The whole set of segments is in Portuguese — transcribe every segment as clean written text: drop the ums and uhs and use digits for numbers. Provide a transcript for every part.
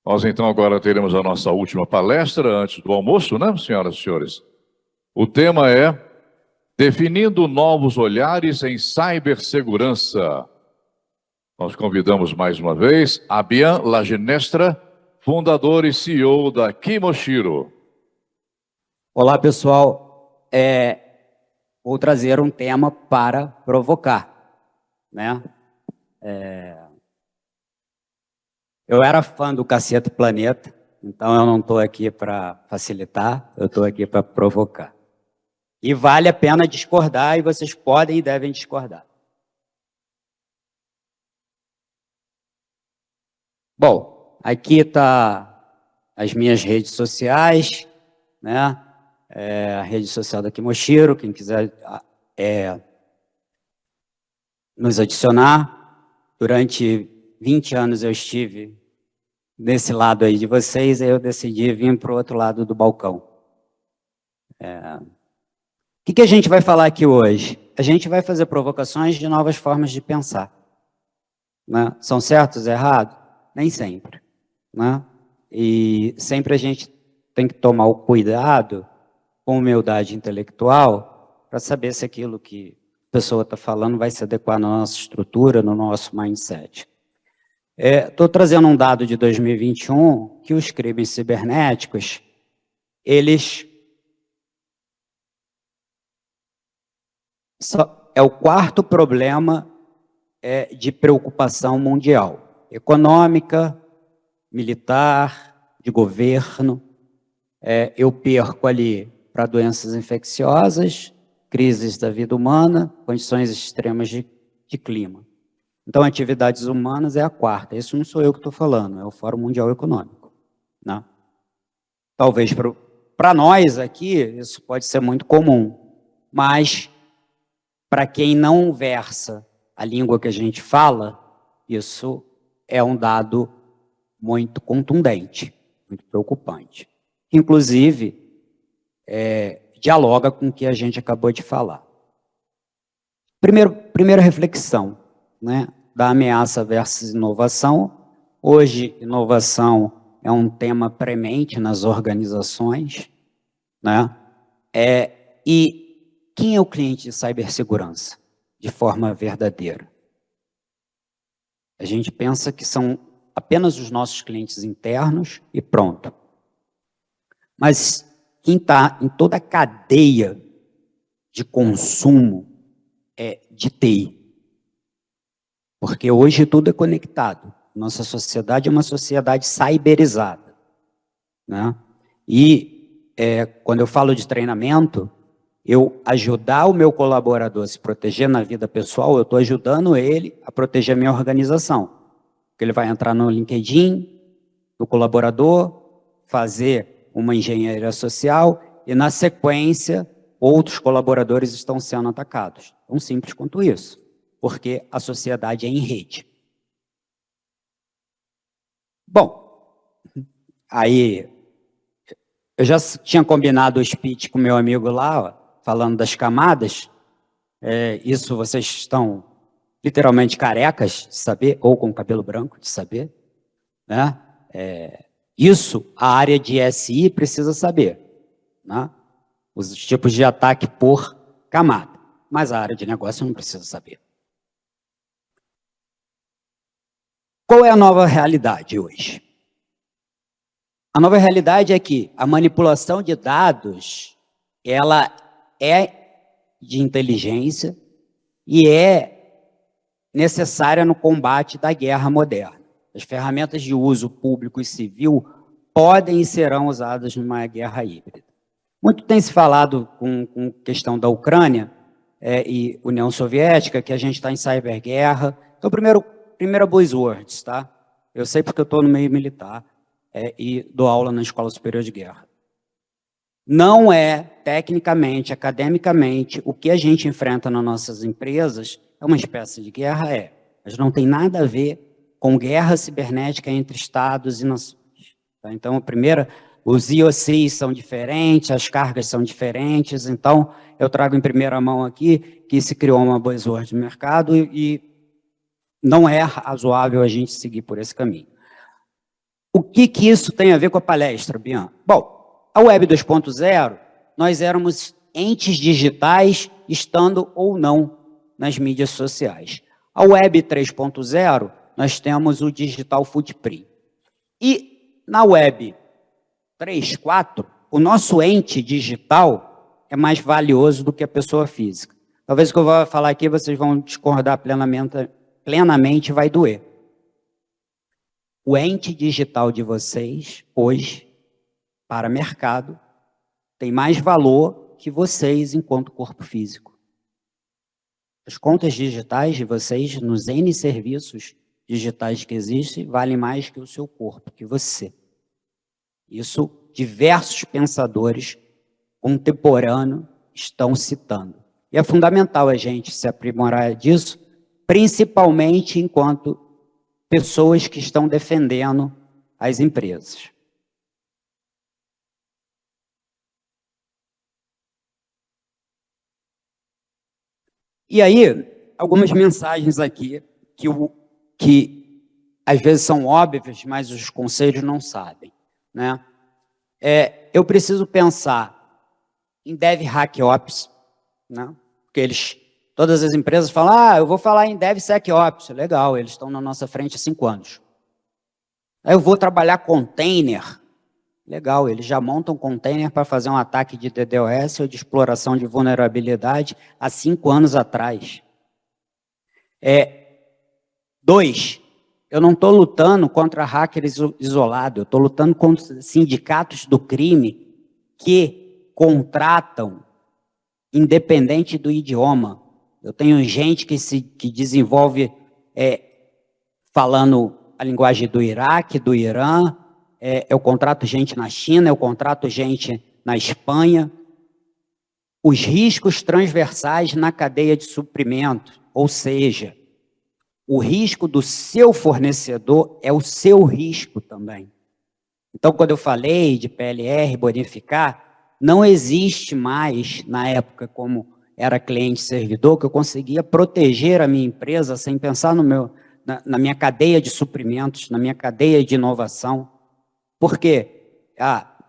Nós, então, agora teremos a nossa última palestra antes do almoço, né, senhoras e senhores? O tema é Definindo Novos Olhares em Cibersegurança. Nós convidamos mais uma vez Abian Laginestra, fundador e CEO da Kimoshiro. Olá, pessoal. Vou trazer um tema para provocar, né? Eu era fã do Cacete Planeta, então eu não estou aqui para facilitar, eu estou aqui para provocar. E vale a pena discordar, e vocês podem e devem discordar. Bom, aqui está as minhas redes sociais, né? A rede social da Kimoshiro, quem quiser nos adicionar. Durante 20 anos eu estive nesse lado aí de vocês, aí eu decidi vir para o outro lado do balcão. O que a gente vai falar aqui hoje? A gente vai fazer provocações de novas formas de pensar, né? São certos, errados? Nem sempre, né? E sempre a gente tem que tomar o cuidado, com humildade intelectual, para saber se aquilo que a pessoa está falando vai se adequar na nossa estrutura, no nosso mindset. Estou trazendo um dado de 2021, que os crimes cibernéticos, eles é o quarto problema de preocupação mundial, econômica, militar, de governo. Eu perco ali para doenças infecciosas, crises da vida humana, condições extremas de clima. Então, atividades humanas é a quarta. Isso não sou eu que estou falando, é o Fórum Mundial Econômico, né? Talvez para nós aqui, isso pode ser muito comum, mas para quem não versa a língua que a gente fala, isso é um dado muito contundente, muito preocupante. Inclusive, dialoga com o que a gente acabou de falar. Primeira reflexão, né, da ameaça versus inovação. Hoje, inovação é um tema premente nas organizações, né? E quem é o cliente de cibersegurança, de forma verdadeira? A gente pensa que são apenas os nossos clientes internos e pronto. Mas quem está em toda a cadeia de consumo de TI, porque hoje tudo é conectado. Nossa sociedade é uma sociedade cyberizada, né? E quando eu falo de treinamento, eu ajudar o meu colaborador a se proteger na vida pessoal, eu estou ajudando ele a proteger a minha organização. Porque ele vai entrar no LinkedIn do colaborador, fazer uma engenharia social e, na sequência, outros colaboradores estão sendo atacados. Tão simples quanto isso, porque a sociedade é em rede. Bom, aí eu já tinha combinado o speech com meu amigo lá, ó, falando das camadas. Isso vocês estão literalmente carecas de saber, ou com cabelo branco de saber, né? Isso a área de SI precisa saber, né? Os tipos de ataque por camada, mas a área de negócio não precisa saber. Qual é a nova realidade hoje? A nova realidade é que a manipulação de dados, ela é de inteligência e é necessária no combate da guerra moderna. As ferramentas de uso público e civil podem e serão usadas numa guerra híbrida. Muito tem se falado com questão da Ucrânia e União Soviética, que a gente está em cyberguerra. Então, primeiro buzzwords, tá? Eu sei porque eu estou no meio militar e dou aula na Escola Superior de Guerra. Não é, tecnicamente, academicamente, o que a gente enfrenta nas nossas empresas é uma espécie de guerra, mas não tem nada a ver com guerra cibernética entre estados e nações. Tá? Então, os IOCs são diferentes, as cargas são diferentes, então eu trago em primeira mão aqui que se criou uma buzzword de mercado e não é razoável a gente seguir por esse caminho. o que isso tem a ver com a palestra, Bian? Bom, a Web 2.0, nós éramos entes digitais, estando ou não nas mídias sociais. A Web 3.0, nós temos o Digital Footprint. E na Web 3, 4, o nosso ente digital é mais valioso do que a pessoa física. Talvez o que eu vou falar aqui, vocês vão discordar plenamente, vai doer. O ente digital de vocês, hoje, para mercado, tem mais valor que vocês enquanto corpo físico. As contas digitais de vocês, nos N serviços digitais que existem, valem mais que o seu corpo, que você. Isso diversos pensadores contemporâneos estão citando. E é fundamental a gente se aprimorar disso, principalmente enquanto pessoas que estão defendendo as empresas. E aí, algumas mensagens aqui que às vezes são óbvias, mas os conselhos não sabem, né? Eu preciso pensar em DevHackOps, né? Porque todas as empresas falam, eu vou falar em DevSecOps, legal, eles estão na nossa frente há 5 anos. Aí eu vou trabalhar container, legal, eles já montam container para fazer um ataque de DDoS ou de exploração de vulnerabilidade há 5 anos atrás. 2, eu não estou lutando contra hackers isolados, eu estou lutando contra sindicatos do crime que contratam, independente do idioma. Eu tenho gente que desenvolve falando a linguagem do Iraque, do Irã, eu contrato gente na China, eu contrato gente na Espanha. Os riscos transversais na cadeia de suprimento, ou seja, o risco do seu fornecedor é o seu risco também. Então, quando eu falei de PLR, bonificar, não existe mais, na época, como era cliente-servidor, que eu conseguia proteger a minha empresa sem pensar na minha cadeia de suprimentos, na minha cadeia de inovação. Por quê?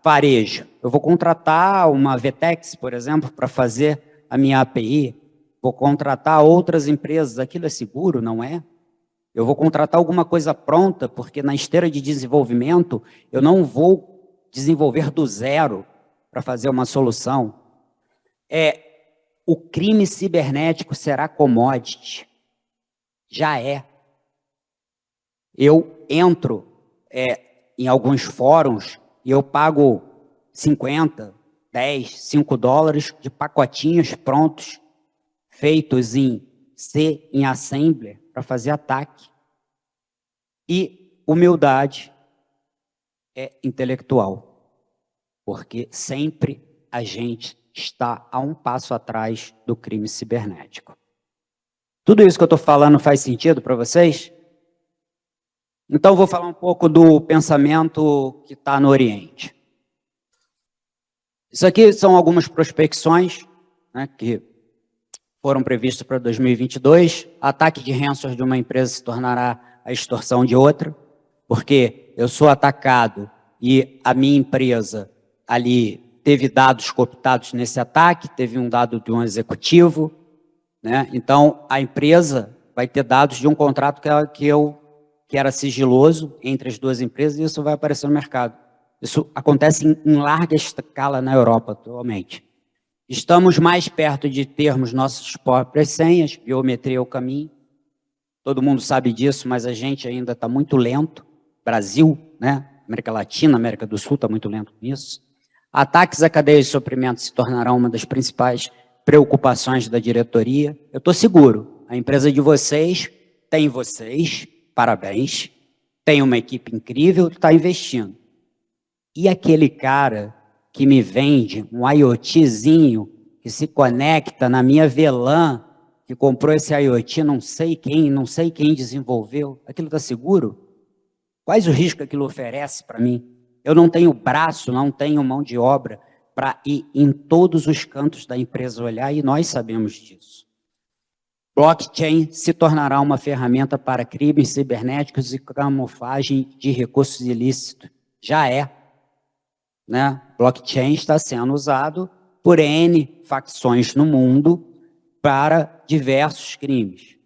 Varejo. Eu vou contratar uma Vtex, por exemplo, para fazer a minha API. Vou contratar outras empresas. Aquilo é seguro, não é? Eu vou contratar alguma coisa pronta, porque na esteira de desenvolvimento, eu não vou desenvolver do zero para fazer uma solução. O crime cibernético será commodity. Já é. Eu entro em alguns fóruns e eu pago 50, 10, 5 dólares de pacotinhos prontos, feitos em C, em Assembler, para fazer ataque. E humildade é intelectual, porque sempre a gente está a um passo atrás do crime cibernético. Tudo isso que eu estou falando faz sentido para vocês? Então, vou falar um pouco do pensamento que está no Oriente. Isso aqui são algumas prospecções, né, que foram previstas para 2022. Ataque de ransomware de uma empresa se tornará a extorsão de outra, porque eu sou atacado e a minha empresa ali teve dados cooptados nesse ataque, teve um dado de um executivo, né? Então, a empresa vai ter dados de um contrato que era sigiloso entre as duas empresas, e isso vai aparecer no mercado. Isso acontece em larga escala na Europa atualmente. Estamos mais perto de termos nossas próprias senhas, biometria é o caminho. Todo mundo sabe disso, mas a gente ainda está muito lento. Brasil, né? América Latina, América do Sul está muito lento nisso. Ataques à cadeia de suprimento se tornarão uma das principais preocupações da diretoria. Eu estou seguro, a empresa de vocês, parabéns, tem uma equipe incrível, está investindo. E aquele cara que me vende um IoTzinho que se conecta na minha VLAN, que comprou esse IoT, não sei quem desenvolveu, aquilo está seguro? Quais os riscos que aquilo oferece para mim? Eu não tenho braço, não tenho mão de obra para ir em todos os cantos da empresa olhar, e nós sabemos disso. Blockchain se tornará uma ferramenta para crimes cibernéticos e camuflagem de recursos ilícitos. Já é, né? Blockchain está sendo usado por N facções no mundo para diversos crimes.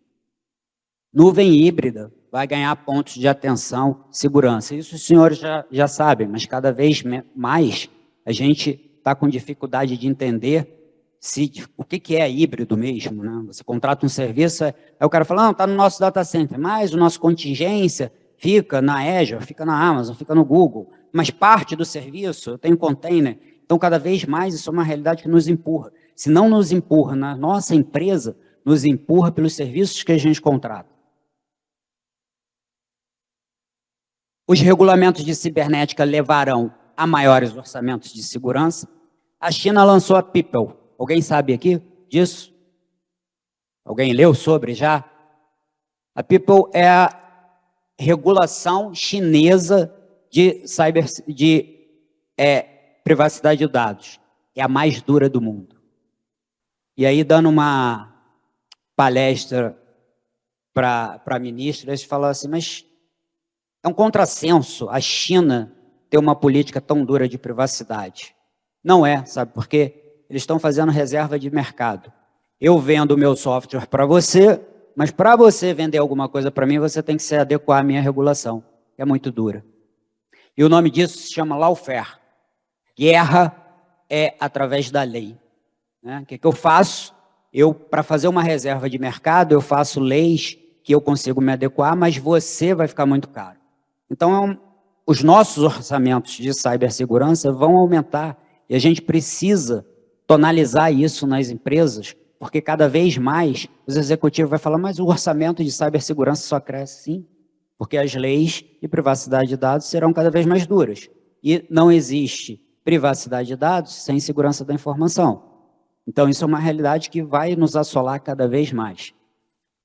Nuvem híbrida vai ganhar pontos de atenção, segurança. Isso os senhores já sabem, mas cada vez mais a gente está com dificuldade de entender o que é híbrido mesmo, né? Você contrata um serviço, aí o cara fala, não, está no nosso data center, mas o nosso contingência fica na Azure, fica na Amazon, fica no Google, mas parte do serviço eu tenho container. Então, cada vez mais isso é uma realidade que nos empurra. Se não nos empurra na nossa empresa, nos empurra pelos serviços que a gente contrata. Os regulamentos de cibernética levarão a maiores orçamentos de segurança. A China lançou a People. Alguém sabe aqui disso? Alguém leu sobre já? A People é a regulação chinesa de privacidade de dados. É a mais dura do mundo. E aí, dando uma palestra para a ministra, eles falaram assim, mas é um contrassenso a China ter uma política tão dura de privacidade. Não é, sabe por quê? Eles estão fazendo reserva de mercado. Eu vendo o meu software para você, mas para você vender alguma coisa para mim, você tem que se adequar à minha regulação, que é muito dura. E o nome disso se chama lawfare. Guerra é através da lei. Né? O que eu faço? Para fazer uma reserva de mercado, eu faço leis que eu consigo me adequar, mas você vai ficar muito caro. Então, os nossos orçamentos de cibersegurança vão aumentar e a gente precisa tonalizar isso nas empresas, porque cada vez mais os executivos vão falar, mas o orçamento de cibersegurança só cresce, sim, porque as leis de privacidade de dados serão cada vez mais duras. E não existe privacidade de dados sem segurança da informação. Então, isso é uma realidade que vai nos assolar cada vez mais.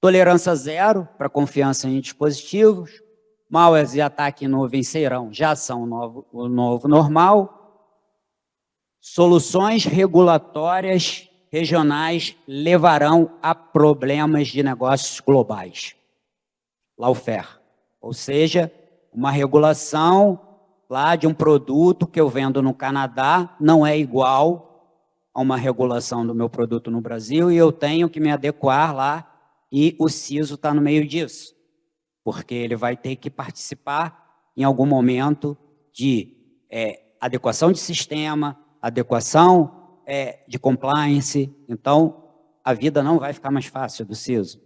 Tolerância zero para confiança em dispositivos, malwares e ataque em nuvem serão, já são o novo normal. Soluções regulatórias regionais levarão a problemas de negócios globais. Lawfare, ou seja, uma regulação lá de um produto que eu vendo no Canadá não é igual a uma regulação do meu produto no Brasil e eu tenho que me adequar lá e o CISO está no meio disso, porque ele vai ter que participar em algum momento de adequação de sistema, adequação de compliance, então a vida não vai ficar mais fácil do CISO.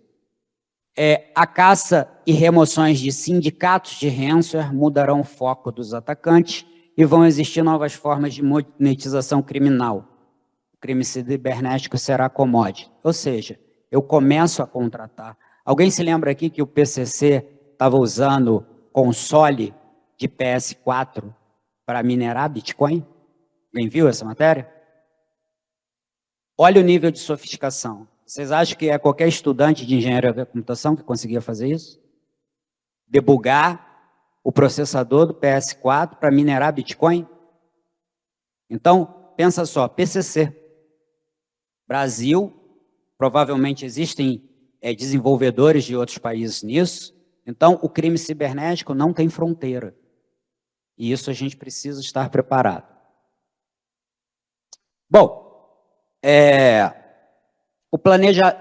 A caça e remoções de sindicatos de ransomware mudarão o foco dos atacantes e vão existir novas formas de monetização criminal. O crime cibernético será commodity, ou seja, eu começo a contratar. Alguém se lembra aqui que o PCC estava usando console de PS4 para minerar Bitcoin? Alguém viu essa matéria? Olha o nível de sofisticação. Vocês acham que é qualquer estudante de engenharia da computação que conseguia fazer isso? Debugar o processador do PS4 para minerar Bitcoin? Então, pensa só, PCC. Brasil, provavelmente existem desenvolvedores de outros países nisso. Então, o crime cibernético não tem fronteira. E isso a gente precisa estar preparado. Bom,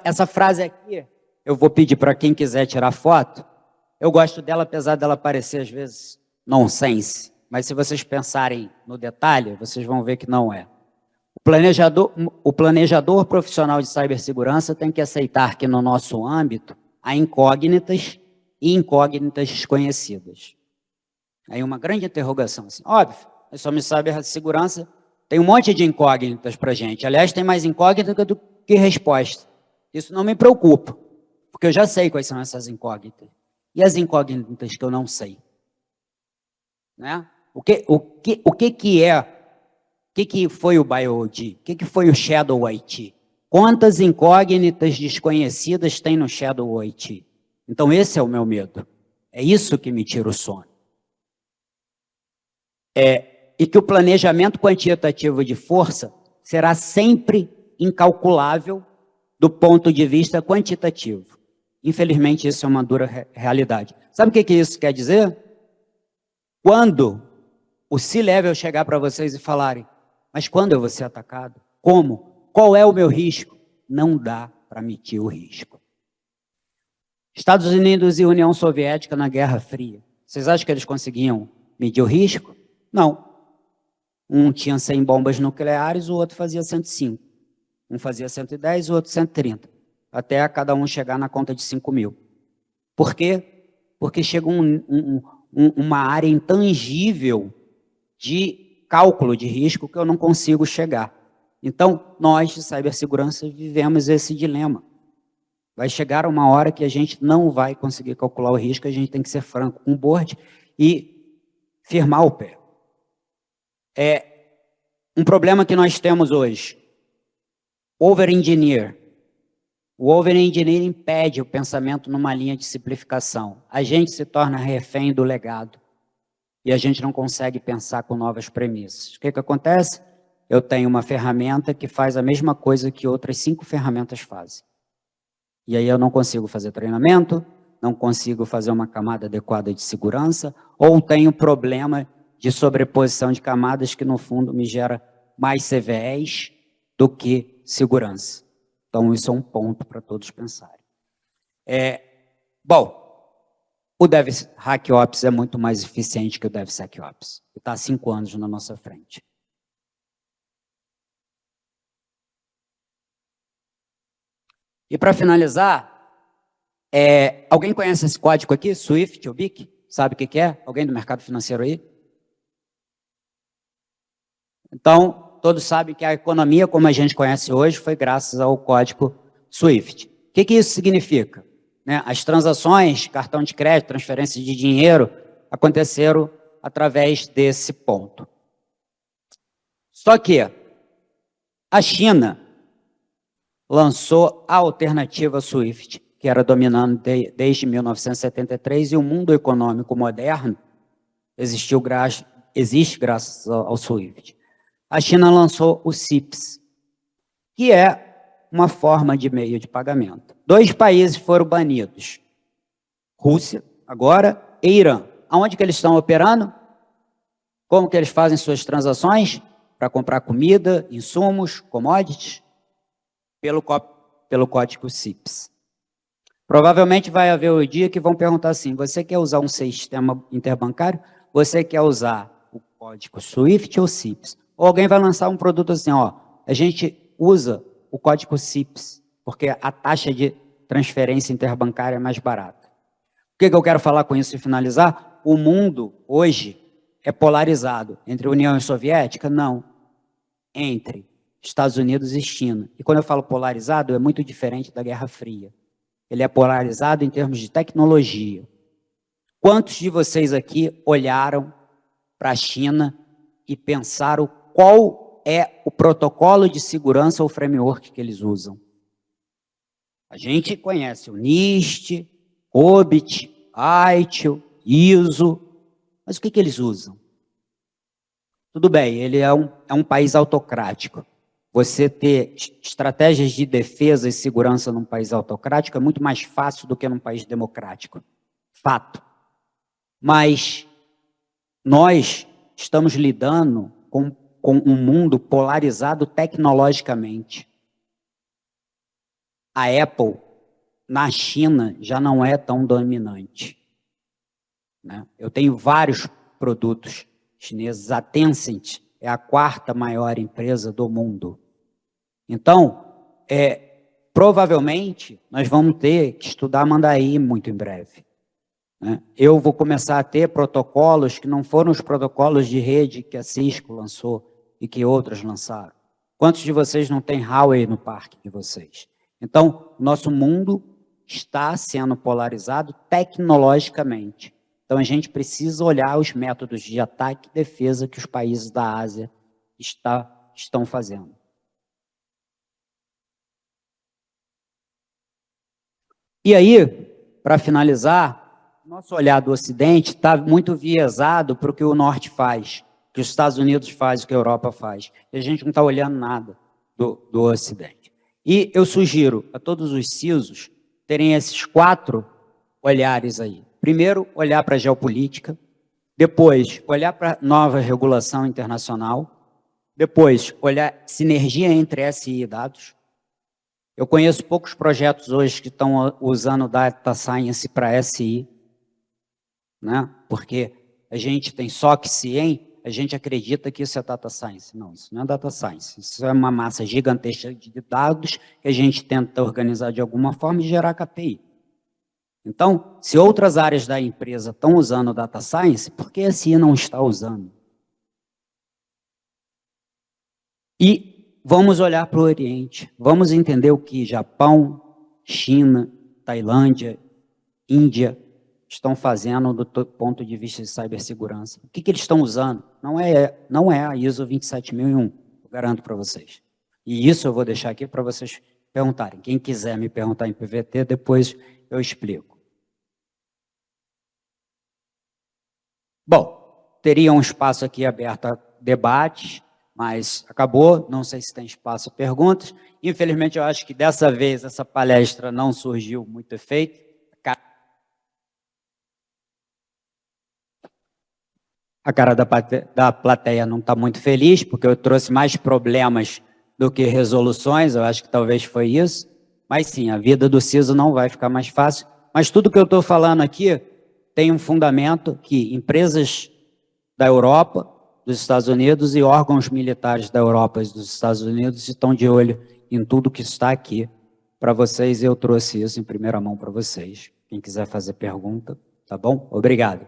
essa frase aqui, eu vou pedir para quem quiser tirar foto. Eu gosto dela, apesar dela parecer, às vezes, nonsense. Mas se vocês pensarem no detalhe, vocês vão ver que não é. O planejador profissional de cibersegurança tem que aceitar que no nosso âmbito há incógnitas e incógnitas desconhecidas. Aí uma grande interrogação, assim, óbvio, nós somos cibersegurança, tem um monte de incógnitas para a gente. Aliás, tem mais incógnita do que resposta. Isso não me preocupa, porque eu já sei quais são essas incógnitas. E as incógnitas que eu não sei? Né? O que foi o BioOD? O que foi o Shadow IT? Quantas incógnitas desconhecidas tem no Shadow IT? Então, esse é o meu medo. É isso que me tira o sono. E que o planejamento quantitativo de força será sempre incalculável do ponto de vista quantitativo. Infelizmente, isso é uma dura realidade. Sabe o que isso quer dizer? Quando o C-Level chegar para vocês e falarem, mas quando eu vou ser atacado? Como? Qual é o meu risco? Não dá para medir o risco. Estados Unidos e União Soviética na Guerra Fria. Vocês acham que eles conseguiam medir o risco? Não. Um tinha 100 bombas nucleares, o outro fazia 105. Um fazia 110, o outro 130. Até cada um chegar na conta de 5.000. Por quê? Porque chega uma área intangível de cálculo de risco que eu não consigo chegar. Então, nós de cibersegurança vivemos esse dilema. Vai chegar uma hora que a gente não vai conseguir calcular o risco, a gente tem que ser franco com o board e firmar o pé. É um problema que nós temos hoje. Over-engineer. O over-engineer impede o pensamento numa linha de simplificação. A gente se torna refém do legado. E a gente não consegue pensar com novas premissas. O que acontece? Eu tenho uma ferramenta que faz a mesma coisa que outras 5 ferramentas fazem. E aí eu não consigo fazer treinamento, não consigo fazer uma camada adequada de segurança, ou tenho problema de sobreposição de camadas que, no fundo, me gera mais CVEs do que segurança. Então, isso é um ponto para todos pensarem. Bom, o DevHackOps é muito mais eficiente que o DevSecOps. Está há 5 anos na nossa frente. E para finalizar, alguém conhece esse código aqui? Swift ou BIC? Sabe o que é? Alguém do mercado financeiro aí? Então, todos sabem que a economia, como a gente conhece hoje, foi graças ao código Swift. O que isso significa? As transações, cartão de crédito, transferência de dinheiro, aconteceram através desse ponto. Só que a China lançou a alternativa Swift, que era dominante desde 1973, e o mundo econômico moderno existe graças ao Swift. A China lançou o CIPS, que é uma forma de meio de pagamento. 2 países foram banidos, Rússia, agora, e Irã. Aonde que eles estão operando? Como que eles fazem suas transações? Para comprar comida, insumos, commodities? Pelo código CIPS. Provavelmente vai haver o dia que vão perguntar assim, você quer usar um sistema interbancário? Você quer usar o código SWIFT ou CIPS? Ou alguém vai lançar um produto assim, a gente usa o código CIPS, porque a taxa de transferência interbancária é mais barata. O que eu quero falar com isso e finalizar? O mundo, hoje, é polarizado. Entre a União Soviética? Não. Entre Estados Unidos e China. E quando eu falo polarizado, é muito diferente da Guerra Fria. Ele é polarizado em termos de tecnologia. Quantos de vocês aqui olharam para a China e pensaram qual é o protocolo de segurança ou framework que eles usam? A gente conhece o NIST, COBIT, ITIL, ISO, mas o que eles usam? Tudo bem, ele é um país autocrático. Você ter estratégias de defesa e segurança num país autocrático é muito mais fácil do que num país democrático. Fato. Mas nós estamos lidando com um mundo polarizado tecnologicamente. A Apple, na China, já não é tão dominante. Eu tenho vários produtos chineses. A Tencent é a 4ª maior empresa do mundo. Então, provavelmente, nós vamos ter que estudar Mandarim muito em breve. Eu vou começar a ter protocolos que não foram os protocolos de rede que a Cisco lançou e que outras lançaram. Quantos de vocês não têm Huawei no parque de vocês? Então, nosso mundo está sendo polarizado tecnologicamente. Então, a gente precisa olhar os métodos de ataque e defesa que os países da Ásia estão fazendo. E aí, para finalizar, nosso olhar do Ocidente está muito viesado para o que o Norte faz, o que os Estados Unidos faz, o que a Europa faz. E a gente não está olhando nada do Ocidente. E eu sugiro a todos os CISOs terem esses 4 olhares aí. Primeiro, olhar para a geopolítica. Depois, olhar para nova regulação internacional. Depois, olhar sinergia entre SI e dados. Eu conheço poucos projetos hoje que estão usando Data Science para SI, né? Porque a gente tem SOC CIEM, a gente acredita que isso é Data Science. Não, isso não é Data Science. Isso é uma massa gigantesca de dados que a gente tenta organizar de alguma forma e gerar KPI. Então, se outras áreas da empresa estão usando Data Science, por que a SI não está usando? E vamos olhar para o Oriente. Vamos entender o que Japão, China, Tailândia, Índia estão fazendo do ponto de vista de cibersegurança. O que eles estão usando? Não é a ISO 27001, eu garanto para vocês. E isso eu vou deixar aqui para vocês perguntarem. Quem quiser me perguntar em PVT, depois eu explico. Bom, teria um espaço aqui aberto a debates, mas acabou, não sei se tem espaço a perguntas. Infelizmente, eu acho que dessa vez essa palestra não surgiu muito efeito. A cara da plateia não está muito feliz, porque eu trouxe mais problemas do que resoluções, eu acho que talvez foi isso. Mas sim, a vida do CISO não vai ficar mais fácil. Mas tudo que eu estou falando aqui tem um fundamento que empresas da Europa, dos Estados Unidos e órgãos militares da Europa e dos Estados Unidos estão de olho em tudo que está aqui para vocês. Eu trouxe isso em primeira mão para vocês. Quem quiser fazer pergunta, tá bom? Obrigado.